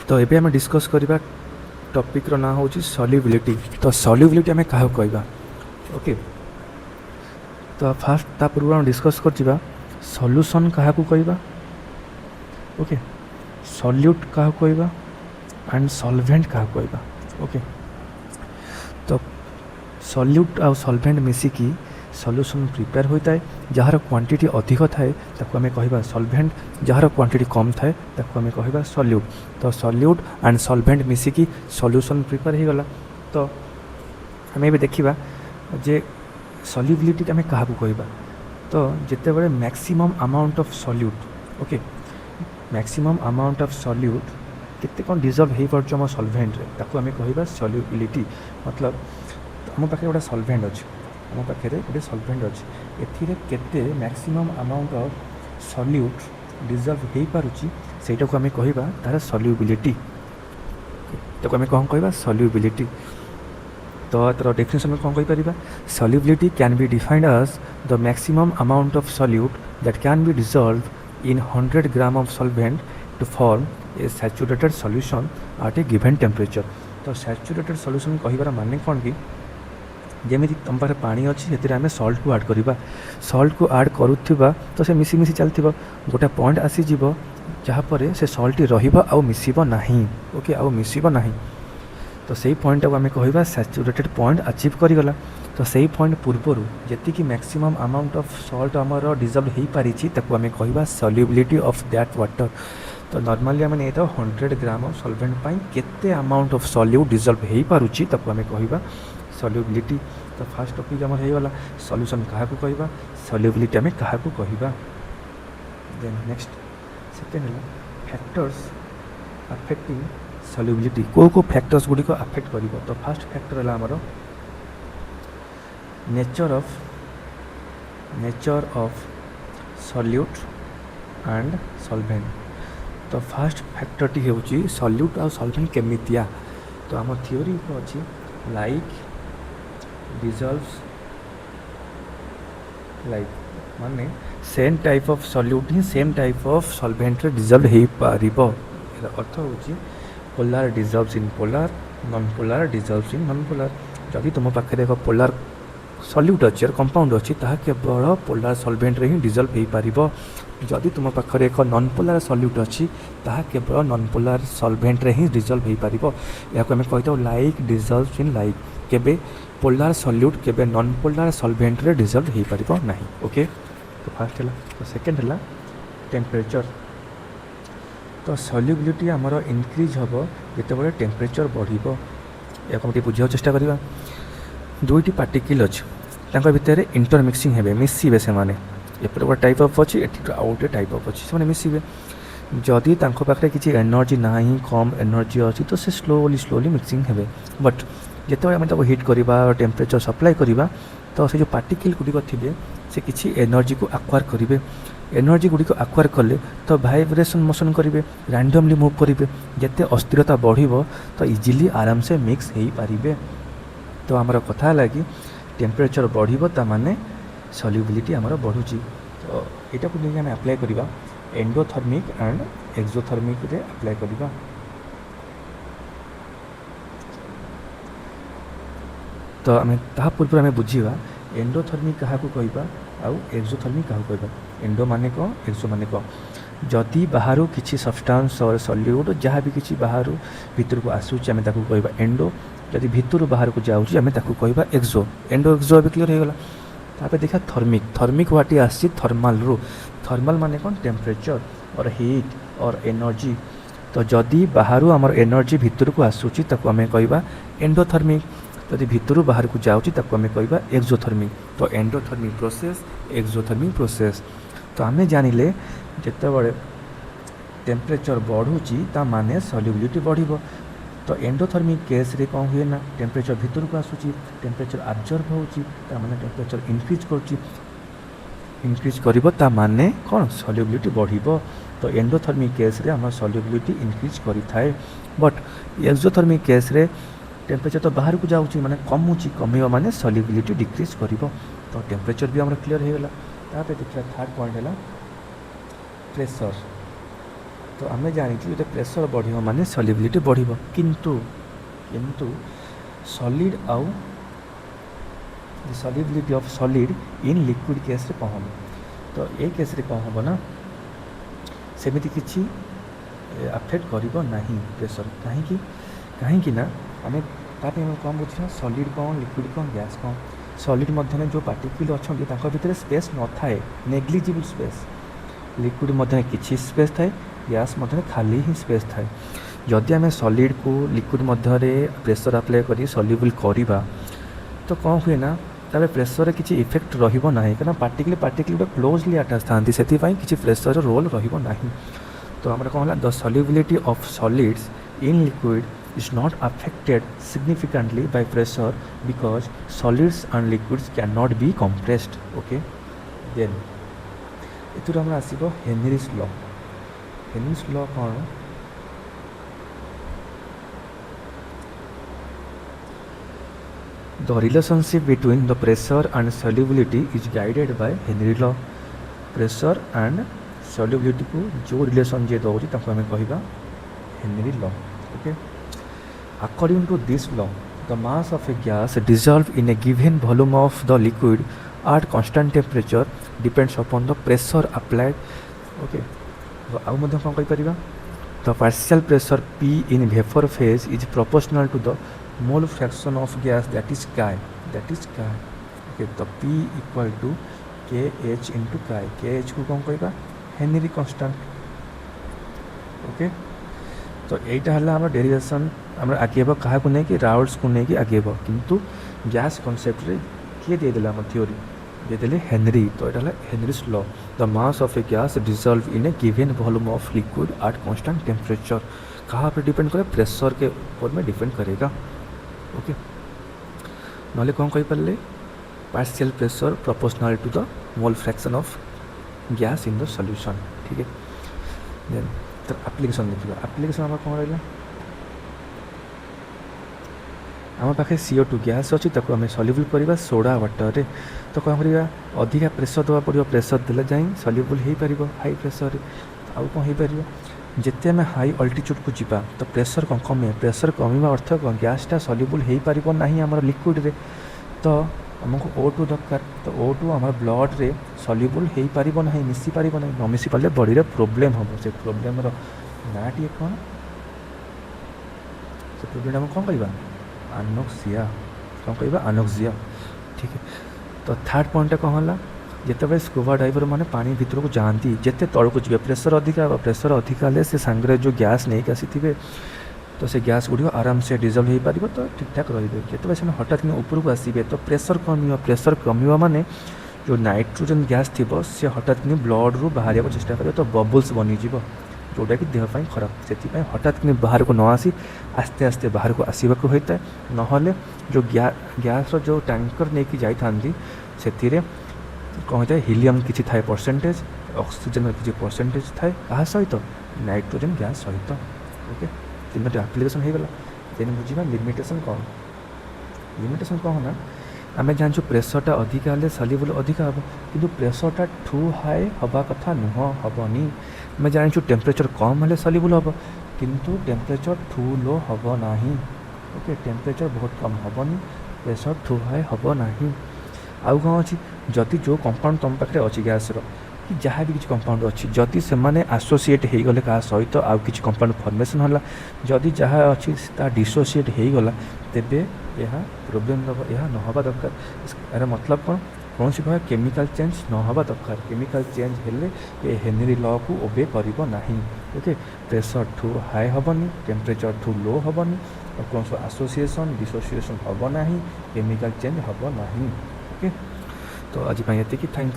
तो एबे आम डिस्कस करवा टॉपिक रो ना हूँ सॉल्युबिलिटी। तो सॉल्युबिलिटी आम क्या कहवा ओके। तो फास्ट ता पूर्व हम डिस्कस कर सॉल्यूशन क्या कहवा ओके, सॉल्यूट क्या कहवा एंड सॉल्वेंट क्या कहवा ओके। तो सॉल्यूट आ सॉल्वेंट मिसिकी सॉल्यूशन प्रिपेयर होता है जार क्वांटिटी अधिक थाए ताको आम कहवा सॉल्वेंट, जार क्वांटिटी कम थाए ताको आम कहवा सॉल्यूट। तो सॉल्यूट एंड सॉल्वेंट मिसिकी सॉल्यूशन प्रिपेयर हो गला। तो आम भी देखा जे सॉल्युबिलिटी आम क्या कहवा। तो जिते बड़े maximum amount of solute okay, maximum amount of solute केते कौन डिजॉल्व हो पार्छ आम सॉल्वेंट रे ताको आम कहवा सॉल्युबिलिटी। मतलब आम पाखे गोटे सॉल्वेंट अच्छे, आम पाखे गोटे सॉल्वेंट अच्छे एथिरे केते maximum amount of solute dissolve हो पारुची सेटा को आम कहवा तार सॉल्युबिलिटी। ताको आम कौन कहवा सॉल्युबिलिटी। तो तार डेफिनेशन कौन कहीपर solubility can be defined as the maximum amount of solute that can be dissolve in 100 gram of solvent to form a saturated solution at a given temperature. तो सैचुरेटेड सॉल्यूशन कहिबार माने कौन कि जमी तुम पाखे पानी अच्छी से आम सल्ट को आड करवा, सल्ट को आड करुवा तो से मिसी मिसी चलती गोटे पॉइंट आसीज जहाँपर से सल्ट रहा मिसब ना ओके, आउ मिसब ना। तो सही पॉइंट को आम कहवा सैचुरेटेड पॉइंट अचीव करीगला। तो सही पॉइंट पूर्वर जी मैक्सिमम अमाउंट ऑफ सल्ट आमर डिजॉल्व हो पारी ताको आम कहवा सॉल्युबिलिटी ऑफ दैट वाटर। तो नॉर्मली आम नहीं 100 ग्राम ऑफ सॉल्वेंट पाई केते अमाउंट ऑफ सॉल्यूट डिजॉल्व हो पारुची ताको आम कहवा सॉल्युबिलिटी। तो फास्ट टॉपिक आमर हो गला सॉल्यूशन क्या कहवा, सॉल्युबिलिटी आम क्या कहवा। देन नेक्स्ट सेकेंड है फैक्टर्स अफेक्टिंग सॉल्युबिलिटी। को फैक्टर्स गुड़ी को अफेक्ट कर। तो फास्ट फैक्टर है आमर nature of solute and solvent. तो फास्ट फैक्टरटी होची सॉल्यूट और सॉल्वेंट केमितिया। तो आम थ्योरी को अच्छी लाइक डिजॉल्व्स लाइक माने same type of solute he same type of solvent dissolve हो पारिबो। अर्थ होची polar dissolves in polar, non polar dissolves in non polar. जदि तुम पाखे एक पोलार सॉल्यूट अच्छी और कंपाउंड अच्छी ताहा केवल पोलार सॉल्वेंट रे ही डिजॉल्व हो पारिबो। जदि तुम पाखे एक नॉन पोलार सॉल्यूट अच्छी ताहा केवल नॉन पोलार सॉल्वेंट रे ही डिजॉल्व हो पारिबो। याको आम कहितो लाइक डिजॉल्व्स इन लाइक, केबे पोलार सॉल्यूट केबे नॉन पोलार सॉल्वेंट रे डिजॉल्व हो पारिबो नाही ओके। तो फास्ट है। तो सेकेंड है टेम्परेचर। तो सॉल्युबिलिटी आमर इनक्रीज हम जिते टेम्परेचर बढ़ो। या बुझा चेष्टा करवा दुईटी पार्टिकल अच्छे भितर इंटरमिक्सिंग हे मिसबे से माने एपटे गोटे टाइप ऑफ अच्छी आउ गोटे टाइप ऑफ अच्छी से मिसबे। जदि पाखे किसी एनर्जी ना कम एनर्जी अच्छी तो से स्लोली मिक्सिंग हे। बट जिते आम हिट करवा टेम्परेचर सप्लाई करवा तो से जो पार्टिकल गुड़िक थे से किसी एनर्जी को आक्वायर करेंगे। एनर्जी गुड़िक आक्वायर कले तो भाइब्रेशन मोशन करेंगे, रैंडमली मूव करेंगे। जिते अस्थिरता बढ़ो तो इजिली आराम से मिक्स हो पारे। तो आमर कथा है कि टेम्परेचर बढ़ो ता माने सॉल्युबिलिटी आमर बढ़ुची। तो यहाँ को लेकिन आम अप्लाई करवा एंडोथर्मिक एंड एक्सोथर्मिक रे अप्लाई करवा। तो आम ता पूर्व आम बुझा एंडोथर्मिक क्या कहवा आउ एक्सोथर्मिक क्या कहवा। एंडो माने कौन, एक्सो माने कौन। जदि बाहर किसी सब्सटेंस और सॉल्यूट जहाँ भी किसी बाहर भीतर को आसूँ आम कहवा एंडो, जदि भीतर बाहर को जाऊँगी आम कहवा एक्सो। एंडो एक्सो अभी क्लीयर हो गला। तापर देखा थर्मिक। थर्मिक वाटी आसी थर्माल रू। थर्माल माने कौन टेम्परेचर और हीट और एनर्जी। तो जदि बाहर आमर एनर्जी भीतर को आसूँ ताको आम कहवा एंडोथर्मिक, जदि भीतर बाहर को जाऊँगी ताको आम कहवा एक्सोथर्मिक। तो एंडोथर्मिक प्रोसेस एक्सोथर्मिक प्रोसेस। तो आम जानिले जिते बड़े टेम्परेचर बढ़ुची ता माने सॉल्युबिलिटी बढ़िबो। तो एंडोथर्मिक केस रे कौन हुए ना टेम्परेचर भीतर को आसूची, टेम्परेचर आब्जर्व होची ता माने टेम्परेचर इनक्रीज करची, इनक्रीज करिबो ता माने कौन सॉल्युबिलिटी बढ़िबो। तो एंडोथर्मिक केस रे हम सॉल्युबिलिटी इनक्रीज करि थाए। बट एक्सोथर्मिक केस रे टेम्परेचर तो बाहर को जाऊँगी माने कमुची, कमिबा माने सॉल्युबिलिटी डिक्रीज करिबो। तो टेम्परेचर भी हमर क्लियर हो गला। तापर देखिए थर्ड पॉइंट है प्रेशर। तो आम जानी जो प्रेसर बढ़ माने सल्युबिलिटी बढ़ किंतु किंतु सॉलिड आउ solubility of solid in liquid case रे कौन हम तो ये केस रे कौन हम ना सेमिति किछि अफेक्ट करिबो नाही प्रेशर कहीं कहीं ना आम ताप कौन बुझा सॉलिड कौन लिक्विड कौन गैस कौन सॉलिड मध्य जो पार्टिकल अच्छा भितर स्पेस न थाए नेग्लिजिबल स्पेस लिक्विड मध्य किछि स्पेस थाए गैस मध्य खाली ही स्पेस थाए जदि आम सॉलिड को लिक्विड मध्य प्रेशर अप्लाई करी सॉल्युबल करवा तो कौन हुए ना ताले प्रेशर किसी इफेक्ट रहिबो नाही कारण पार्टिकल गोटे क्लोजली अटैच था से किसी प्रेशर रोल रहिबो नाही तो आम कौन है the solubility of solids in liquid is not affected significantly by pressure because solids and liquids cannot be compressed. Okay, then इतुर हमरा आसीबो हेनरीज लॉ कौन the relationship between the pressure and solubility is guided by Henry law pressure and solubility को जो relation जे दौर ताको हमें कहिबा Henry law okay according to this law the mass of a gas dissolved in a given volume of the liquid at constant temperature depends upon the pressure applied okay आउ मध्य कौन कहि परिबा the partial pressure P in vapor phase is proportional to the mole fraction of gas that is chi okay the P equal to kh into chi kh को कौन कहिबा Henry constant okay तो यहीटा है आम derivation आम आगे क्या नहीं कि राउल्स को लेकिन आगे किंतु गैस कॉन्सेप्ट रे किए देदेला आम थ्योरी देदेले हेनरी तो यहाँ है Henry's law the mass of A gas dissolve in A given volume of liquid at constant temperature कहाँ पर डिपेंड करे प्रेशर के ऊपर में डिपेंड करेगा ओके ना कौन कही पारे partial pressure proportional to the mole fraction of gas in the solution ठीक है देन तो एप्लिकेशन देखिए एप्लिकेशन आम कौन रहा आम पाखे CO2 गैस अच्छी आम सल्युबल करवा सोडा वाटर रे तो कौन करवा अधिका प्रेशर देवा पड़ो प्रेशर देले जाए सल्युबल हो पार हाई प्रेशर आउ कौन हो पार जिते आम हाई अल्टीट्यूड को जीवा तो प्रेशर कौन कमे प्रेशर कमिवा अर्थ कौन गैसटा सल्युबल हो पार ना आम लिक्विड रे तो आमको O2 दरकार तो O2 आम ब्लड रे सल्युबल हो पार ना मिसी पार ना न मिसी पारे बॉडी रे प्रोब्लेम हम से प्रोब्लेम ना टी कौन से प्रोब्लेम आम कौन करवा आनोक्सिया कौन कहवा आनोक्सिया ठीक है तो थर्ड पॉइंट कौन है जिते स्कूबा डाइवर मैंने पानी भीतर को जाती जिते तल को जी प्रेशर अधिका हेल्ले से सांगे जो गैस नहीं आसी तो से गैस गुड़ आराम से डिजल्व हो पार तो ठीक ठाक रे जिते से हठात ऊपर को आसवे तो प्रेशर कमिवा माने जो नाइट्रोजन गैस थी सी हठात ब्लड रू बाहर चेष्टा कर तो बबल्स बनीज जोटा कि देहपाई खराब से हठात बाहर को न आसी आस्ते आस्ते बाहर को आसवा होता है नहले जो गैस जो टैंकर नहीं जाई से कौन होता है हिलियम किसी थाए परसेंटेज ऑक्सीजन किसी परसेंटेज थाए क्या सहित नाइट्रोजन गैस सहित ओके तीन एप्लिकेशन हो गला देन बुझा लिमिटेशन कौन ना आम जानूँ प्रेसरटा अधिका हेल्ले सल्युबल अधिका हम कि प्रेसरटा ठू हाई हवा कथा नुह हेनी आम जानूँ टेम्परेचर कम हेल्ले सल्युबल हम किंतु टेम्परेचर ठू लो हम ना ओके टेम्परेचर बहुत कम हेनी प्रेसर ठू हाई हम ना आउ कौन अच्छी जदि जो कंपाउंड तुम पाखे अच्छी गैस कि जहाँ भी किसी कंपाउंड अच्छी जदि से माने आसोसीएट हो गले क्या सहित आउ किसी कंपाउंड फॉर्मेशन होला जदि जहाँ अच्छी डिसोसीएट हो गला तेबे यह प्रोब्लेम दब यह न हवा दरकार यार मतलब कौन कौन सी कह केमिकल चेंज न हवा दरकार केमिकल चेंज हेल्ले ये हेनरी लॉ को ओबे करिबो नाही ओके प्रेशर ठू हाई हेनी टेम्परेचर ठू लो हेनी और कौन सा आसोसिएशन डिसोसिएशन हम ना केमिकल चेंज हम ना ओके तो आज ये थैंक